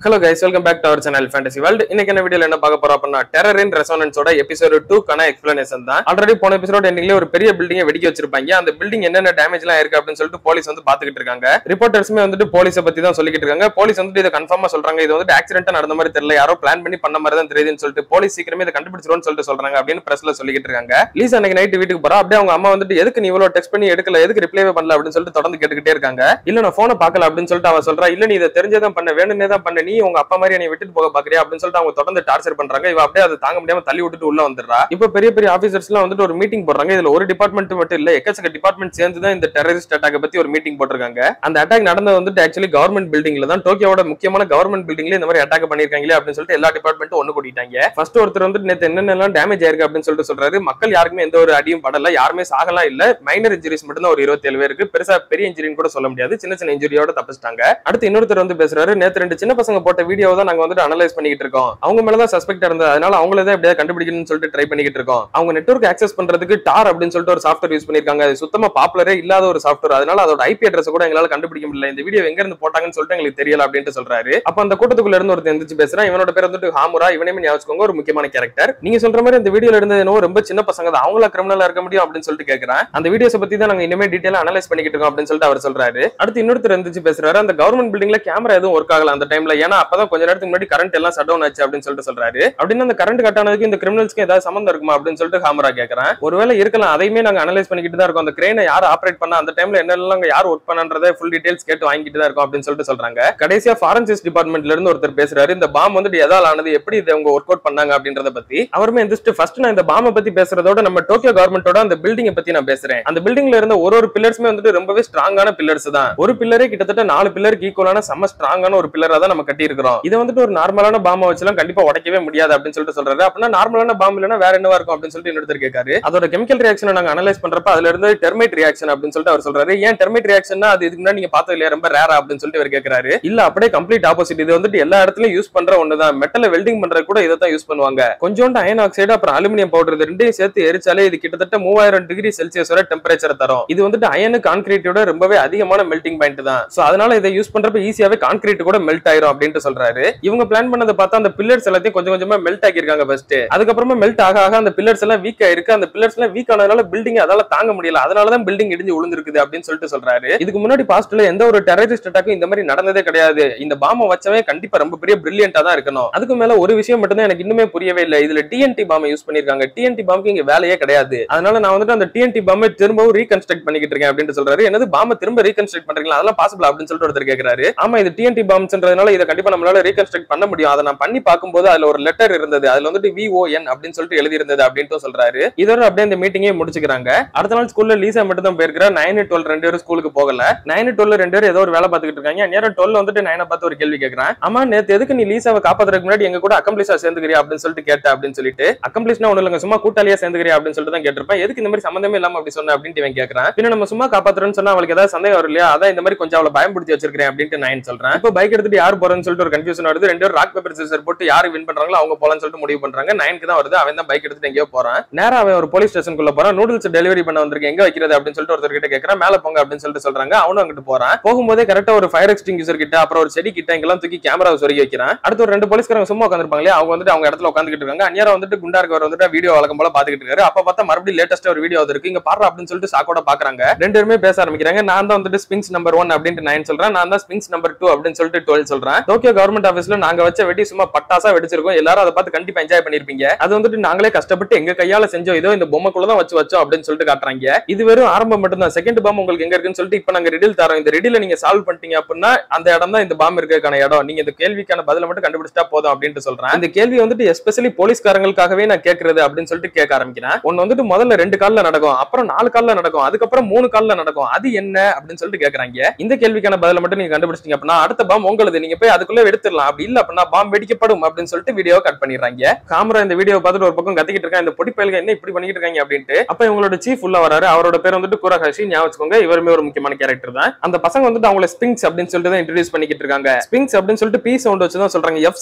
Hello guys, welcome back to our channel Fantasy World. இன்னைக்கு என்ன வீடியோல என்ன பார்க்க போறோம் அப்படினா டெரர் இன் ரெசோனன்ஸோட எபிசோட் 2 கான எக்ஸ்பிளனேஷன் தான். ஆல்ரெடி போன எபிசோட் எண்டிங்ல ஒரு பெரிய பில்டிங்கை வெடிக்க வச்சிருப்பாங்க. அந்த பில்டிங் என்னென்ன டேமேஜ்லாம் இருக்கு அப்படினு சொல்லிட்டு போலீஸ் வந்து பாத்துக்கிட்டு இருக்காங்க. ரிப்போர்ட்டர்ஸ்மே வந்துட்டு போலீஸை பத்தி தான் சொல்லிக்கிட்டு இருக்காங்க. போலீஸ் வந்து இத கன்ஃபார்மா சொல்றாங்க. இது வந்து ஆக்சிடென்ட்டா நடந்த மாதிரி தெரியல, யாரோ பிளான் பண்ணி பண்ண மாதிரி தான் தெரியுதுன்னு சொல்லிட்டு போலீஸ் சீக்கிரமே இத கண்டுபிடிச்சிருவோம்னு சொல்லிட்டு சொல்றாங்க அப்படின்னு பிரஸ்ல சொல்லிக்கிட்டு இருக்காங்க. லீசா அன்னைக்கு நைட் வீட்டுக்கு போறா. அப்படியே அவங்க அம்மா வந்துட்டு எதுக்கு நீ இவ்வளவு டெக்ஸ்ட் பண்ணி எடுக்கல, எதுக்கு ரிப்ளைவே பண்ணல அப்படின்னு சொல்லிட்டு தொடர்ந்து கேட்டுக்கிட்டே இருக்காங்க. இல்ல நான் போனை பார்க்கல அப்படின்னு சொல்லிட்டு அவ சொல்றா. இல்ல நீ இதை தெரிஞ்சதான் பண்ண, வேணும்னே தான் பண்ண, நீ உங்க அப்பா மாதிரி விட்டுட்டு போக பாக்குறியா அப்படின்னு சொல்லிட்டு அவங்க தொடர்ந்து டார்ச்சர் பண்றாங்க. இவ அப்படியே அதை தாங்க முடியாம தள்ளி விட்டுட்டு உள்ள வந்துடுறா. இப்போ பெரிய பெரிய ஆபீசர்ஸ் எல்லாம் வந்துட்டு ஒரு மீட்டிங் போடுறாங்க. இதுல ஒரு டிபார்ட்மெண்ட் மட்டும் இல்ல, எக்கச்சக்க டிபார்ட்மெண்ட் சேர்ந்து தான் இந்த டெரரிஸ்ட் அட்டாக் பத்தி ஒரு மீட்டிங் போட்டிருக்காங்க. அந்த அட்டாக் நடந்தது வந்துட்டு ஆக்சுவலி கவர்மெண்ட் பில்டிங்ல தான், டோக்கியோட முக்கியமான கவர்மெண்ட் பில்டிங்ல இந்த மாதிரி அட்டாக் பண்ணிருக்காங்களே அப்படின்னு சொல்லிட்டு எல்லா டிபார்ட்மெண்ட்டும் ஒண்ணு கூட்டிட்டாங்க. ஃபர்ஸ்ட் ஒருத்தர் வந்துட்டு நேத்து என்னென்னலாம் டேமேஜ் ஆயிருக்கு அப்படின்னு சொல்லிட்டு சொல்றாரு. மக்கள் யாருக்குமே எந்த ஒரு அடியும் படல, யாருமே சாகலாம் இல்ல, மைனர் இன்ஜுரிஸ் மட்டும் தான் ஒரு 27 பேருக்கு, பெருசா பெரிய இன்ஜுரின்னு கூட சொல்ல முடியாது, சின்ன சின்ன இன்ஜுரியோட தப்பிச்சிட்டாங்க. அடுத்து இன்னொருத்தர் வந்து பேசுறாரு. நேத்து 2 சின்ன பசங்க போட்ட வீடியோ தான் நாங்க வந்துட்டு அனலைஸ் பண்ணிக்கிட்டு இருக்கோம். அவங்க மேலதான் சஸ்பெக்ட் இருந்தது, அதனால அவங்களே தான் எப்படியாவது கண்டுபிடிக்கணும்னு சொல்லிட்டு ட்ரை பண்ணிக்கிட்டு இருக்கோம். அவங்க நெட்வொர்க் ஆக்சஸ் பண்றதுக்கு டார் அப்படின்னு சொல்லிட்டு ஒரு சாஃப்ட்வேர் யூஸ் பண்ணிருக்காங்க. அது சுத்தமா பாப்புலரே இல்லாத ஒரு சாஃப்ட்வேர், அதனால அதோட ஐபி அட்ரஸ் கூட எங்களால கண்டுபிடிக்க முடியல. இந்த வீடியோ எங்க இருந்து போட்டாங்கன்னு சொல்லிட்டு எங்களுக்கு தெரியல அப்படின்னு சொல்றாரு. அப்ப அந்த கூட்டத்துக்குள்ள இருந்து ஒருத்தர் எந்திரிச்சு பேசுறான். இவனோட பேர் வந்துட்டு ஹாமுரா. இவனையுமே ஞாபகம் ஒரு முக்கியமான கேரக்டர். நீங்க சொல்ற மாதிரி இந்த வீடியோல இருந்தது என்னவோ ரொம்ப சின்ன பசங்க தான், அவங்கள கிரிமினலா இருக்க முடியும் அப்படின்னு சொல்லிட்டு கேக்குறான். அந்த வீடியோஸ் பத்தி தான் நாங்க இனிமே டீடைலா அனலைஸ் பண்ணிக்கிட்டு இருக்கோம் அப்படின்னு சொல்லிட்டு அவர் சொல்றாரு. அடுத்து இன்னொருத்தர் எந்திரிச்சு பேசுறாரு. அந்த கவர்மெண்ட் பில்டிங்ல கேமரா எதுவும் ஒர்க் ஆகல அந்த டைம்ல, ஏன்னா அப்பதான் கொஞ்ச நேரத்துக்கு முன்னாடி கரண்ட் எல்லாம் ஷட் டவுன் ஆச்சு அப்படின்னு சொல்லிட்டு சொல்றாரு. அப்படின்னு அந்த கரண்ட் கட் ஆனதுக்கு இந்த கிரிமினல்ஸ்க்கு ஏதாவது சம்பந்தம் இருக்குமா அப்படின்னு சொல்லிட்டு ஹாமரா கேக்குறான். ஒருவேளை இருக்கலாம், அதையுமே நாங்க அனலைஸ் பண்ணிக்கிட்டு தான் இருக்கோம். அந்த கிரேனை யார் ஆபரேட் பண்ணா, அந்த டைம்ல என்னெல்லாம் யார் ஒர்க் பண்ணன்றதை ஃபுல் டீடைல்ஸ் கேட்டு வாங்கிட்டு தான் இருக்கோம் அப்படின்னு சொல்லிட்டு சொல்றாங்க. கடைசியா ஃபாரன்சிக்ஸ் டிபார்ட்மெண்ட்ல இருந்து ஒருத்தர் பேசுறாரு. இந்த பாம் வந்துட்டு எதால ஆனது, எப்படி இதை அவங்க ஒர்க் அவுட் பண்ணாங்க அப்படின்றத பத்தி. அவருமே எந்திரிச்சு ஃபர்ஸ்ட் நான் இந்த பாம்பை பத்தி பேசுறதோட நம்ம டோக்கியோ கவர்மெண்டோட அந்த பில்டிங்கை பத்தி நான் பேசுறேன். அந்த பில்டிங்ல இருந்த ஒரு பில்லர்ஸ்மே வந்துட்டு ரொம்பவே ஸ்ட்ராங்கான பில்லர்ஸ் தான். ஒரு பில்லரே கிட்டத்தட்ட 4 பில்லருக்கு ஈக்குவலான செம்ம ஸ்ட்ராங்கான ஒரு பில்லரா தான் நம்ம கட்டி இருக்கிறோம். இதை வந்துட்டு ஒரு நார்மலான பாம்பை வச்சுலாம் கண்டிப்பா உடைக்கவே முடியாது அப்படின்னு சொல்லிட்டு சொல்றாரு. அப்படின்னா நார்மலான பாம்பு இல்லனா வேற என்னவா இருக்கும் அப்படின்னு சொல்லிட்டு இன்னொருத்தர் கேட்காரு. அதோட கெமிக்கல் ரியாக்ஷனை நாங்க அனலைஸ் பண்றப்ப அதுல இருந்து டெர்மைட் ரியாக்ஷன் அப்படின்னு சொல்லிட்டு அவர் சொல்றாரு. ஏன் டெர்மைட் ரியாக்ஷன்னா அது இதுக்கு முன்னாடி நீங்க பார்த்தது இல்லையா, ரொம்ப ரேரா அப்படின்னு சொல்லிட்டு அவர் கேட்கறாரு. இல்ல அப்படியே கம்ப்ளீட் ஆப்போசிட், இது வந்துட்டு எல்லா இடத்துலயும் யூஸ் பண்ற ஒண்ணுதான். மெட்டல வெல்டிங் பண்றது கூட இதை தான் யூஸ் பண்ணுவாங்க. கொஞ்சோண்டு அயன் ஆக்சைடு அப்புறம் அலுமினியம் பவுடர் இது ரெண்டையும் சேர்த்து எரிச்சாலே இது கிட்டத்தட்ட 3000 டிகிரி செல்சியஸ் வரை டெம்பரேச்சர் தரும். இது வந்துட்டு அயனு கான்கிரீட்டோட ரொம்பவே அதிகமான மெல்டிங் பாயிண்ட் தான். சோ அதனால இதை யூஸ் பண்றப்ப ஈஸியாவே கான்கிரீட் கூட மெல்ட் ஆயிரும் அப்படின்னு சொல்றாரு. இவங்க பிளான் பண்ணதை பார்த்தா அந்த பில்லர்ஸ் எல்லாத்தையும் கொஞ்சம் கொஞ்சமா மெல்ட் ஆகிருக்காங்க ஃபர்ஸ்ட். அதுக்கப்புறமா மெல்ட் ஆக ஆக அந்த பில்லர்ஸ் எல்லாம் வீக் ஆயிருக்கு. அந்த பில்லர்ஸ் எல்லாம் வீக் ஆனதால பில்டிங் அதால தாங்க முடியல, அதனாலதான் பில்டிங் இடிஞ்சு விழுந்திருக்குது அப்படின்னு சொல்லிட்டு சொல்றாரு. இதுக்கு முன்னாடி பாஸ்ட்ல எந்த ஒரு டெரரிஸ்ட் அட்டாக்கும் இந்த மாதிரி நடந்ததே கிடையாது. இந்த பாம்பை வச்சவன் கண்டிப்பா ரொம்ப பெரிய பிரில்லியண்டா தான் இருக்கணும். அதுக்கு மேல ஒரு விஷயம் மட்டும் தான் எனக்கு இன்னுமே புரியவே இல்லை. இதுல டிஎன்டி பாம்பை யூஸ் பண்ணிருக்காங்க. டிஎன்டி பாம்புக்கு இங்க வேலையே கிடையாது. அதனால நான் வந்துட்டு அந்த டிஎன்டி பாம்பை திரும்பவும் ரீகன்ஸ்ட்ரக்ட் பண்ணிக்கிட்டு இருக்கேன் அப்படின்னு சொல்றாரு. என்னது பாம்பை திரும்ப ரீகன்ஸ்ட்ரக்ட் பண்றீங்களா, அதெல்லாம் பாசிபிள் அப்படின்னு சொல்லிட்டு ஒருத்தர் கேட்கிறாரு. ஆமா, இது டிஎன்டி பாம்ஸ்ன்றதுனால இதை கண்டிப்பா நம்மளால ரீகன்ஸ்ட்ரக்ட் பண்ண முடியும். அதை நான் பண்ணி பார்க்கும்போது அதுல ஒரு லெட்டர் இருந்தது, அதுல வந்துட்டு VON அப்படின்னு சொல்லிட்டு எழுதி இருந்தது அப்படின்னு சொல்றாரு. இதோட அப்படியே இந்த மீட்டிங்கே முடிச்சுக்கிறாங்க. அடுத்த நாள் ஸ்கூல்ல லீசா மட்டும் தான் போயிருக்கா. 9, 12 ரெண்டு பேரும் ஸ்கூலுக்கு போகல. 9, 12 ரெண்டு பேரும் ஏதோ ஒரு வேலை பார்த்துக்கிட்டு இருக்காங்க. நேரம் 12 வந்துட்டு 9 பார்த்து ஒரு கேள்வி கேட்கறான். ஆமா, நேத்து எதுக்கு நீ லீசாவை காப்பாத்துறதுக்கு முன்னாடி எங்க கூட அக்கம்ப்ளிஷா சேர்ந்துக்கிறியா அப்படின்னு சொல்லிட்டு கேட்ட அப்படின்னு சொல்லிட்டு. அக்கம்ப்ளிஷ்னா ஒண்ணு இல்லங்க, சும்மா கூட்டாளியா சேர்ந்துக்கிறியா அப்படின்னு சொல்லிட்டு தான் கேட்டிருப்பேன். எதுக்கு இந்த மாதிரி சம்பந்தமே இல்லாம அப்படி சொன்ன அப்படின்னு இவன் கேட்கறான். பின்ன நம்ம சும்மா காப்பாத்துறேன்னு சொன்னா அவளுக்கு ஏதாவது சந்தேகம் வரும் இல்லையா, அதான் இந்த மாதிரி கொஞ்சம் அவளை பயன்படுத்தி வச்சிருக்கேன் அப்படின்னு 9 சொல்றேன். இப்போ பைக் எடுத்துட்டு யார் போறேன்னு சொல்லிட்டு ஒரு கன்ஃபியூஷன் வருது. ரெண்டு பேரும் ராக் பேப்பர் சிசர் போட்டு யாரு வின் பண்றாங்களோ அவங்க போலான்னு சொல்லிட்டு முடிவு பண்றாங்க. 9க்கு தான் வருது. அவன் தான் பைக் எடுத்துட்டு எங்கேயோ போறான். நேரா அவன் ஒரு போலீஸ் ஸ்டேஷனுக்குள்ள போறான். நூடுல்ஸ் டெலிவரி பண்ண வந்திருக்கேன், எங்க வைக்கிறது அப்படின்னு சொல்லிட்டு ஒருத்தர் கிட்ட கேட்கறான். மேல போங்க அப்படின்னு சொல்லிட்டு சொல்றாங்க. அவனும் அங்கிட்டு போறான். போகும்போதே கரெக்டா ஒரு ஃபயர் எக்ஸ்டிங்யூசர் கிட்ட அப்புறம் ஒரு செடி கிட்ட எங்கெல்லாம் தூக்கி கேமராவை சொருகி வைக்கிறான். அடுத்து ஒரு 2 போலீஸ்காரங்க சும்மா உட்காந்துருப்பாங்களே, அவங்க வந்துட்டு அவங்க இடத்துல உட்காந்துட்டு இருக்காங்க. அந்நியாரம் வந்துட்டு குண்டா இருக்கவர் வந்துட்டு வீடியோ வழக்கம் போல பாத்துக்கிட்டு இருக்காரு. அப்ப பார்த்தா மறுபடியும் லேட்டஸ்டா ஒரு வீடியோ இருக்கு, இங்க பாரு அப்படின்னு சொல்லிட்டு சாக்கோட பாக்குறாங்க. ரெண்டு பேருமே பேச ஆரம்பிக்கிறாங்க. நான் தான் வந்துட்டு ஸ்பிங்ஸ் நம்பர் 1 அப்படின்னு 9 சொல்றேன். நான் தான் ஸ்பிங்ஸ் நம்பர் 2 அப்படின்னு சொல்லிட்டு 12 சொல்றேன். டோக்கியோ கவர்மெண்ட் ஆபீஸ்ல நாங்க வச்ச வெடி சும்மா பட்டாசா வெடிச்சிருக்கோம். எல்லாரும் அதை பார்த்து கண்டிப்பா என்ஜாய் பண்ணிருப்பீங்க. அது வந்துட்டு நாங்களே கஷ்டப்பட்டு எங்க கையால செஞ்சோம், இதோ இந்த பொம்மைக்குள்ள தான் வச்சோம் அப்படின்னு சொல்லிட்டு காட்டுறாங்க. இது வெறும் ஆரம்பம் மட்டும் தான். செகண்ட் பாம் உங்களுக்கு எங்க இருக்குன்னு சொல்லிட்டு இப்ப நாங்க ரிடில் தரோம். இந்த ரிடில நீங்க சால்வ் பண்ணிட்டீங்க அப்படின்னா அந்த இடம் தான் இந்த பாம் இருக்கிறதுக்கான இடம். நீங்க இந்த கேள்விக்கான பதில மட்டும் கண்டுபிடிச்சா போதும் அப்படின்னு சொல்றேன். இந்த கேள்வி வந்துட்டு எஸ்பெஷலி போலீஸ்காரங்களுக்காகவே நான் கேட்கறது அப்படின்னு சொல்லிட்டு கேட்க ஆரம்பிக்கிறேன். ஒன்னு வந்துட்டு முதல்ல 2 கால்ல நடக்கும், அப்புறம் 4 கால்ல நடக்கும், அதுக்கப்புறம் 3 கால்ல நடக்கும். அது என்ன அப்படின்னு சொல்லிட்டு கேட்கறாங்க. இந்த கேள்விக்கான பதில மட்டும் நீங்க கண்டுபிடிச்சிட்டீங்க அப்படின்னா அடுத்த பாம் உங்களுக்கு, நீங்க போய் அதுக்குள்ள எடுத்துடலாம். அப்படி இல்ல அப்படின்னா பாம் வெடிக்கப்படும் அப்படின்னு சொல்லிட்டு வீடியோ கட் பண்ணிடுறாங்க. காமரா இந்த வீடியோ பார்த்துட்டு ஒரு பக்கம் கத்திக்கிட்டு இருக்கான், இந்த பொடி பயல்கள் என்ன இப்படி பண்ணிட்டு இருக்காங்க அப்படின்ட்டு. அப்ப இவங்களோட சீஃப் உள்ள வராரு. அவரோட பேர் வந்துட்டு குரஹாஷி. ஞாபகம், இவருமே ஒரு முக்கியமான கேரக்டர் தான். அந்த பசங்க வந்துட்டு அவங்கள ஸ்பிங்ஸ் அப்படின்னு சொல்லிட்டு தான் இன்ட்ரோடியூஸ் பண்ணிக்கிட்டு இருக்காங்க. ஸ்பிங்ஸ் அப்படின்னு சொல்லிட்டு பி சவுண்ட் வச்சு தான் சொல்றாங்க, எஃப்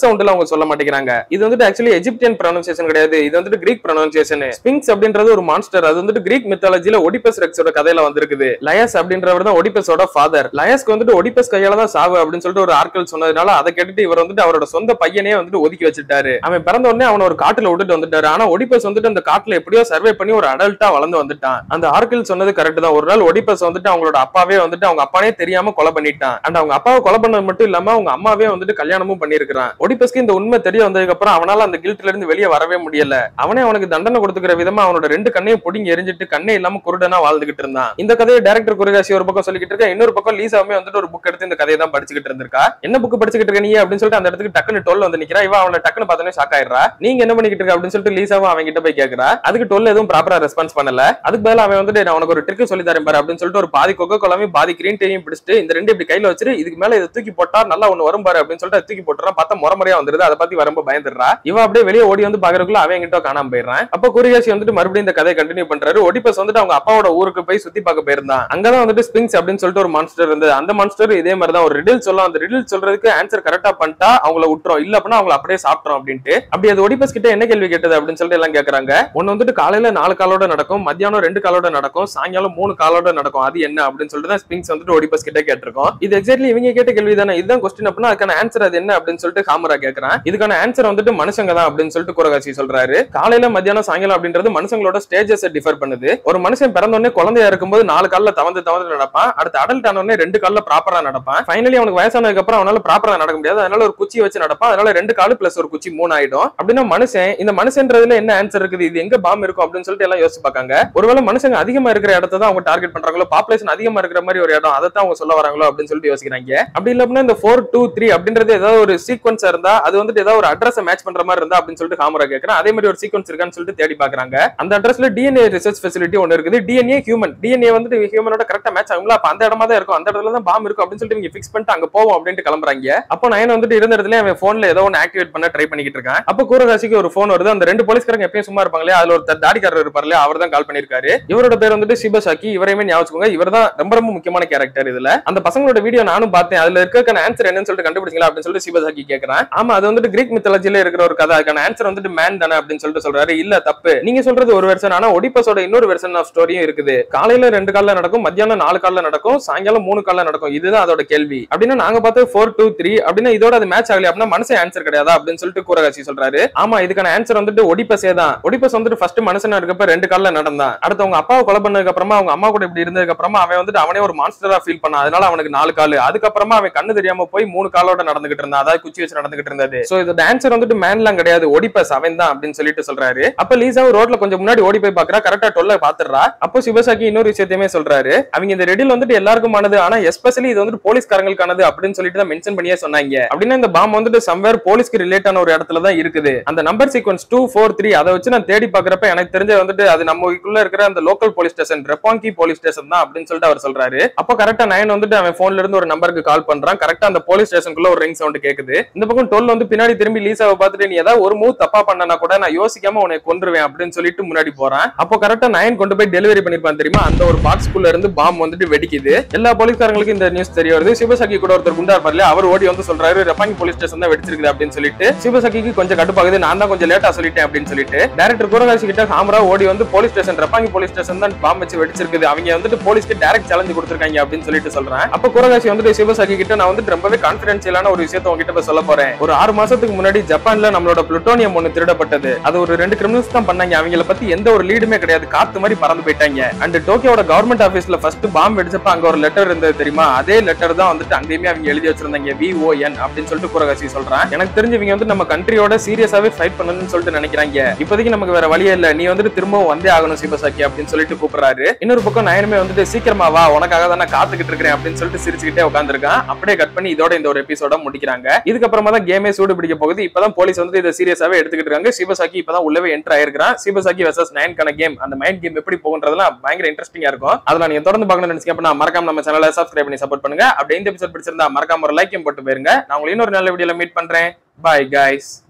சவுண்ட்ல அவங்க சொல்ல மாட்டேங்கிறாங்க. இது வந்துட்டு ஆக்சுவலி எஜிப்தியன் ப்ரொனன்சியேஷன் கிடையாது, இது வந்துட்டு கிரீக் ப்ரொனன்சியேஷன். ஸ்பிங்ஸ் அப்படின்றது ஒரு மான்ஸ்டர். அது வந்துட்டு கிரீக் மித்தாலஜில ஒடிபஸ் ரெக்ஸோட கதையில வந்திருக்குது. லயஸ் அப்படின்றவர் தான் ஒடிபஸோட ஃபாதர். லயஸ்க்கு வந்துட்டு ஒடிபஸ் கையால தான் சாவு அப்படின்னு சொல்லிட்டு ஒரு ஆட்கள் சொன்னதுனால அதனால அதை கேட்டுட்டு இவர் வந்துட்டு அவரோட சொந்த பையனே வந்துட்டு ஒதுக்கி வச்சுட்டாரு. அவன் பிறந்த உடனே அவனை ஒரு காட்டுல விட்டுட்டு வந்துட்டாரு. ஆனா ஒடிபஸ் வந்துட்டு அந்த காட்டுல எப்படியோ சர்வே பண்ணி ஒரு அடல்ட்டா வளர்ந்து வந்துட்டான். அந்த ஆர்கிள் சொன்னது கரெக்ட் தான். ஒரு நாள் ஒடிபஸ் வந்துட்டு அவங்களோட அப்பாவே வந்துட்டு அவங்க அப்பானே தெரியாம கொலை பண்ணிட்டான். அண்ட் அவங்க அப்பாவை கொலை பண்ணது மட்டும் இல்லாம அவங்க அம்மாவே வந்துட்டு கல்யாணமும் பண்ணிருக்கான். ஒடிபஸ்க்கு இந்த உண்மை தெரிய வந்ததுக்கு அப்புறம் அவனால அந்த கில்ட்ல இருந்து வெளியே வரவே முடியல. அவனே அவனுக்கு தண்டனை கொடுத்துக்கிற விதமா அவனோட 2 கண்ணையும் புடிங்கி எரிஞ்சிட்டு கண்ணே இல்லாம குருடனா வாழ்ந்துகிட்டு இருந்தான். இந்த கதையை டைரக்டர் குருகாசி ஒரு பக்கம் சொல்லிக்கிட்டு இருக்க, இன்னொரு பக்கம் லீசாவுமே வந்துட்டு ஒரு புக் எடுத்து இந்த கதையை தான் படிச்சுக்கிட்டு இருந்திருக்கா. என்ன புக் படிச்சுக்கிட்டு இருக்க நீ அப்படின்னு சொல்லிட்டு அந்த இடத்துக்கு டக்குன்னு டொல் வந்து நிக்கிறா. இவன் அவனை டக்குன்னு பார்த்தோன்னே ஷாக் ஆயிடுறா. நீங்க என்ன பண்ணிக்கிட்டு இருக்க அப்படின்னு சொல்லிட்டு லீசாவும் அவங்க கிட்ட போய் கேக்குறா. அதுக்கு டொல் எதுவும் ப்ராப்பரா ரெஸ்பான்ஸ் பண்ணல. அதுக்கு பதிலா அவன் வந்துட்டு நான் உனக்கு ஒரு ட்ரிக் சொல்லி தரேன் பாரு அப்படின்னு சொல்லிட்டு ஒரு பாதி கொக்கோ கோலாவையும் பாதி கிரீன் டீயும் பிடிச்சிட்டு இந்த 2 இப்படி கையில வச்சிரு, இதுக்கு மேல இதை தூக்கி போட்டா நல்லா ஒண்ணு வரும் பாரு அப்படின்னு சொல்லிட்டு தூக்கி போட்டுறான். பார்த்தா முறையா வந்துருது. அதை பத்தி ரொம்ப பயந்துடுறா. இவன் அப்படியே வெளியே ஓடி வந்து பாக்குறதுக்குள்ள அவன் கிட்ட காணாம போயிடுறான். அப்ப குருகாசி வந்துட்டு மறுபடியும் இந்த கதையை கண்டினியூ பண்றாரு. ஒடிபஸ் வந்துட்டு அவங்க அப்பாவோட ஊருக்கு போய் சுத்தி பார்க்க போயிருந்தான். அங்கதான் வந்துட்டு ஸ்பிங்ஸ் அப்படின்னு சொல்லிட்டு ஒரு மான்ஸ்டர் இருந்தது. அந்த மான்ஸ்டர் இதே மாதிரி தான் ஒரு ரிடில் சொல்லும். அந்த ரிடில் சொல்றதுக்கு ஆன்சர் கரெக்டா பண்ணிட்டா அவங்கள விட்டுறோம், இல்ல அப்படின்னா அவங்களை அப்படியே சாப்பிட்டோம் அப்படின்ட்டு. அப்படி அது ஒடிபஸ் கிட்ட என்ன கேள்வி கேட்டது அப்படின்னு சொல்லிட்டு எல்லாம் கேக்குறாங்க. ஒன்னு வந்துட்டு காலையில 4 காலோட நடக்கும், மத்தியானம் 2 காலோட நடக்கும், சாயங்காலம் 3 காலோட நடக்கும். அது என்ன அப்படின்னு சொல்லிட்டு தான் ஸ்பிங்ஸ் வந்துட்டு ஒடிபஸ் கிட்ட கேட்டிருக்கோம். இது எக்ஸாக்ட்லி இவங்க கேட்ட கேள்வி தானே. இதுதான் கொஸ்டின் அப்படின்னா அதுக்கான ஆன்சர் அது என்ன அப்படின்னு சொல்லிட்டு ஹாமரா கேக்குறான். இதுக்கான ஆன்சர் வந்துட்டு மனுஷங்க தான் அப்படின்னு சொல்லிட்டு குரகாசி சொல்றாரு. காலையில மத்தியானம் சாயங்காலம் அப்படின்றது மனுஷங்களோட ஸ்டேஜஸ் டிஃபர் பண்ணுது. ஒரு மனுஷன் பிறந்த உடனே குழந்தையா இருக்கும்போது 4 கால்ல தவந்து நடப்பான். அடுத்து அடல்ட் ஆன உடனே 2 கால்ல ப்ராப்பரா நடப்பான். ஃபைனலி அவனுக்கு வயசானதுக்கு அப்புறம் அவனால ப்ராப்பரா நடக்க முடியாது. அதனால ஒரு குச்சி வச்சு நடப்பான். அதனால 2 கால் பிளஸ் ஒரு குச்சி 3 ஆயிடும். அப்படின்னா மனுஷன் இந்த மனுஷன்றதுல என்ன ஆன்சர் இருக்குது, இது எங்க பாம் இருக்கும் அப்படின்னு சொல்லிட்டு எல்லாம் யோசிச்சு பார்க்காங்க. ஒருவேளை மனுஷங்க அதிகமா இருக்கிற இடத்தை தான் அவங்க டார்கெட் பண்றாங்களோ, பாப்புலேஷன் அதிகமா இருக்கிற மாதிரி ஒரு இடம் அதை தான் அவங்க சொல்ல வராங்களோ அப்படின்னு சொல்லிட்டு யோசிக்கிறாங்க. அப்படி இல்ல அப்படின்னா இந்த 4 2 3 அப்படின்றது ஏதாவது ஒரு சீக்வன்ஸ் இருந்தா அது வந்துட்டு ஏதாவது ஒரு அட்ரஸ் மேட்ச் பண்ற மாதிரி இருந்தா அப்படின்னு சொல்லிட்டு ஹாமரா கேட்கறான். அதே மாதிரி ஒரு சீக்வன்ஸ் இருக்கான்னு சொல்லிட்டு தேடி பாக்குறாங்க. அந்த அட்ரஸ்ல டிஎன்ஏ ரிசர்ச் ஃபெசிலிட்டி ஒன்னு இருக்குது. டிஎன்ஏ ஹியூமன், டிஎன்ஏ வந்துட்டு ஹியூமனோட கரெக்டா மேட்ச் ஆகும்ல, அப்ப அந்த இடமா தான் இருக்கும், அந்த இடத்துல தான் பாம் இருக்கும் அப்படின்னு சொல்லிட்டு நீங்க ஃபிக்ஸ் பண்ணிட்டு அங்க போவோம் அப்படின்ட்டு கிளம்புறாங்க. அப்போ நயன் வந்துட்டு இருந்த இடத்துல அவன் போன்ல ஏதோ ஒன்னு ஆக்டிவேட் பண்ண ட்ரை பண்ணிக்கிட்டு இருக்கான். அப்போ கூரகாசிக்கு ஒரு போன் வருது. அந்த 2 போலீஸ்காரங்க எப்பயும் சும்மா இருப்பாங்களே, அதுல ஒரு தாடிக்காரர் இருப்பாரு, அவர் தான் கால் பண்ணிருக்காரு. இவரோட பேர் வந்துட்டு சிபசாக்கி. இவரையுமே ஞாபகம், இவர் தான் ரொம்ப முக்கியமான கேரக்டர் இதுல. அந்த பசங்களோட வீடியோ நானும் பார்த்தேன். அதுல இருக்கான ஆன்சர் என்னன்னு சொல்லிட்டு கண்டுபிடிச்சீங்களா அப்படின்னு சொல்லிட்டு சிபசாக்கி கேக்குறான். ஆமா, அது வந்துட்டு கிரீக் மித்தாலஜில இருக்கிற ஒரு கதை. அதுக்கான ஆன்சர் வந்துட்டு மேன் தானே அப்படின்னு சொல்லிட்டு சொல்றாரு. இல்ல தப்பு, நீங்க சொல்றது ஒரு வெர்ஷன், ஆனா ஒடிபஸோட இன்னொரு வெர்ஷன் ஆஃப் ஸ்டோரியும் இருக்குது. காலையில 2 கால்ல நடக்கும், மத்தியானம் 4 கால்ல நடக்கும், சாயங்காலம் 3 கால்ல நடக்கும். இதுதான் அதோட கேள்வி. அப்படின்னா நாங்க பார்த்தது 4 2 3 அப்படின்னா இதோட அது மேட்ச் ஆகல அப்படின்னா மனுஷன் ஆன்சர் கிடையாதா அப்படின்னு சொல்லிட்டு கூரகாசி சொல்றாரு. ஆமா, இதுக்கான ஆன்சர் வந்துட்டு ஒடிபஸே தான். ஒடிபஸ் வந்துட்டு ஃபர்ஸ்ட் மனுஷனா இருக்கப்ப 2 கால்ல நடந்தான். அடுத்து அவங்க அப்பாவை கொலை பண்ணதுக்கு அப்புறமா அவங்க அம்மா கூட இப்படி இருந்ததுக்கு அப்புறமா அவன் வந்துட்டு அவனே ஒரு மான்ஸ்டரா ஃபீல் பண்ணான். அதனால அவனுக்கு 4 கால். அதுக்கப்புறமா அவன் கண்ணு தெரியாம போய் 3 காலோட நடந்துகிட்டு இருந்தான். அதாவது குச்சி வச்சு நடந்துகிட்டு இருந்தது. சோ இதோட ஆன்சர் வந்துட்டு மேன்லாம் கிடையாது, ஒடிபஸ் அவன் தான் அப்படின்னு சொல்லிட்டு சொல்றாரு. அப்ப லீசா ரோட்ல கொஞ்சம் முன்னாடி ஓடி போய் பாக்குறா. கரெக்டா டொல்ல பாத்துறா. அப்போ சிபசாக்கி இன்னொரு விஷயத்தையுமே சொல்றாரு. அவங்க இந்த ரெடில் வந்துட்டு எல்லாருக்குமானது, ஆனா எஸ்பெஷலி இது வந்துட்டு போலீஸ்காரங்களுக்கானது அப்படின்னு சொல்லிட்டு தான் மென்ஷன் பண்ணியே சொன்னாங்க. அப்படின்னா இந்த பாம் வந்துட்டு சம்வேர் போலீஸ்க்கு ரிலேட் ஆன ஒரு இடத்துல தான் இருக்குது. அந்த நம்பர் சீக்வன்ஸ் 2 4 3 அதை வச்சு நான் தேடி பாக்குறப்ப எனக்கு தெரிஞ்ச வந்துட்டு அது நம்ம ஊருக்குள்ள இருக்கிற அந்த லோக்கல் போலீஸ் ஸ்டேஷன், ரெப்பாங்கி போலீஸ் ஸ்டேஷன் தான் அப்படின்னு சொல்லிட்டு அவர் சொல்றாரு. அப்போ கரெக்டா 9 வந்துட்டு அவன் போன்ல இருந்து ஒரு நம்பருக்கு கால் பண்றான். கரெக்டா அந்த போலீஸ் ஸ்டேஷனுக்குள்ள ஒரு ரிங் சவுண்ட் கேக்குது. இந்த பக்கம் 12 வந்து பின்னாடி திரும்பி லீசாவை பார்த்துட்டு நீ ஏதாவது ஒரு மூவ் தப்பா பண்ணனா கூட நான் யோசிக்காம உன்னை கொன்றுவேன் அப்படின்னு சொல்லிட்டு முன்னாடி போறான். அப்போ கரெக்டா 9 கொண்டு போய் டெலிவரி பண்ணிருப்பான் தெரியுமா, அந்த ஒரு பாக்ஸ்குள்ள இருந்து பாம் வந்துட்டு வெடிக்குது. எல்லா போலீஸ்காரங்களுக்கும் இந்த நியூஸ் தெரிய வருது. சிபசாக்கி கூட ஒருத்தர் குண்டா இருப்பாரு, அவர் ஓடி வந்து சொல்றாரு ரெப்பாங்கி போலீஸ் ஸ்டேஷன் தான் வெடிச்சிருக்கு அப்படின்னு சொல்லிட்டு. சிபசாக்கிக்கு கொஞ்சம் கடுப்பாகுது, நான் தான் கொஞ்சம் லேட்டா சொல்லிட்டேன் அப்படின்னு சொல்லிட்டு டைரக்டர் கூரகாசி கிட்ட ஹாமரா ஓடி வந்து போலீஸ் ஸ்டேஷன், ரெப்பாங்கி போலீஸ் ஸ்டேஷன் தான் பாம் வச்சு வெடிச்சிருக்கு, அவங்க வந்துட்டு போலீஸ்க்கு டைரக்ட் சேலஞ்ச் கொடுத்திருக்காங்க அப்படின்னு சொல்லிட்டு சொல்றேன். அப்ப கூரகாசி வந்துட்டு சிபசாக்கி கிட்ட நான் வந்துட்டு ரொம்பவே கான்ஃபிடென்ஷியலான ஒரு விஷயத்தை உங்ககிட்ட சொல்ல போறேன். ஒரு 6 மாசத்துக்கு முன்னாடி ஜப்பான்ல நம்மளோட புளுட்டோனியம் ஒன்னு திருடப்பட்டது. அது ஒரு 2 கிரிமினல்ஸ் தான் பண்ணாங்க. அவங்கள பத்தி எந்த ஒரு லீடுமே கிடையாது, காத்து மாதிரி பறந்து போயிட்டாங்க. அண்ட் டோக்கியோட கவர்மெண்ட் ஆபீஸ்ல ஃபர்ஸ்ட் பாம் வெடிச்சப்ப அங்க ஒரு லெட்டர் இருந்தது தெரியுமா, அதே லெட்டர் தான் வந்துட்டு அங்கேயுமே அவங்க எழுதி வச்சிருந்தாங்க, VON அப்படின்னு சொல்லிட்டு கூரகாசி சொல்றான். எனக்கு தெரிஞ்சவங்க வந்து நம்ம கண்ட்ரியோட சீரியஸாவே ஃபைட் பண்ணணும்னு சொல்லிட்டு நினைக்கிறாங்க. இப்போதைக்கு நமக்கு வேற வழியே இல்ல, நீ வந்துட்டு திரும்பவும் வந்தே ஆகணும் சிபசாக்கி அப்படின்னு சொல்லிட்டு கூப்பிடுறாரு. இன்னொரு பக்கம் நயனுமே வந்துட்டு சீக்கிரமா வா, உனக்காக தான் நான் காத்துக்கிட்டு இருக்கேன் அப்படின்னு சொல்லிட்டு சிரிச்சுக்கிட்டே உட்காந்துருக்கான். அப்படியே கட் பண்ணி இதோட இந்த ஒரு எபிசோட முடிக்கிறாங்க. இதுக்கப்புறமா தான் கேமே சூடு பிடிக்க போகுது. இப்பதான் போலீஸ் வந்து இதை சீரியஸாவே எடுத்துக்கிட்டு இருக்காங்க. சிபசாக்கி இப்பதான் உள்ளவே என்டர் ஆயிருக்கான். சிபசாக்கி வெர்சஸ் நயன்கான கேம், அந்த மைண்ட் கேம் எப்படி போகுன்றதெல்லாம் பயங்கர இன்ட்ரெஸ்டிங்கா இருக்கும். அதெல்லாம் நீங்க தொடர்ந்து பார்க்கணும்னு நினைச்சீங்க அப்படின்னா மறக்காம நம்ம சேனலை சப்ஸ்கிரைப் பண்ணி சப்போர்ட் பண்ணுங்க. அப்படியே இந்த எபிசோட் பிடிச்சிருந்தா மறக்காம ஒரு லைக்கும் போட்டு போயிருங்க. நான் உங்களை இன்னொரு நல்ல வீடியோல மீட் பண்றேன். Bye guys.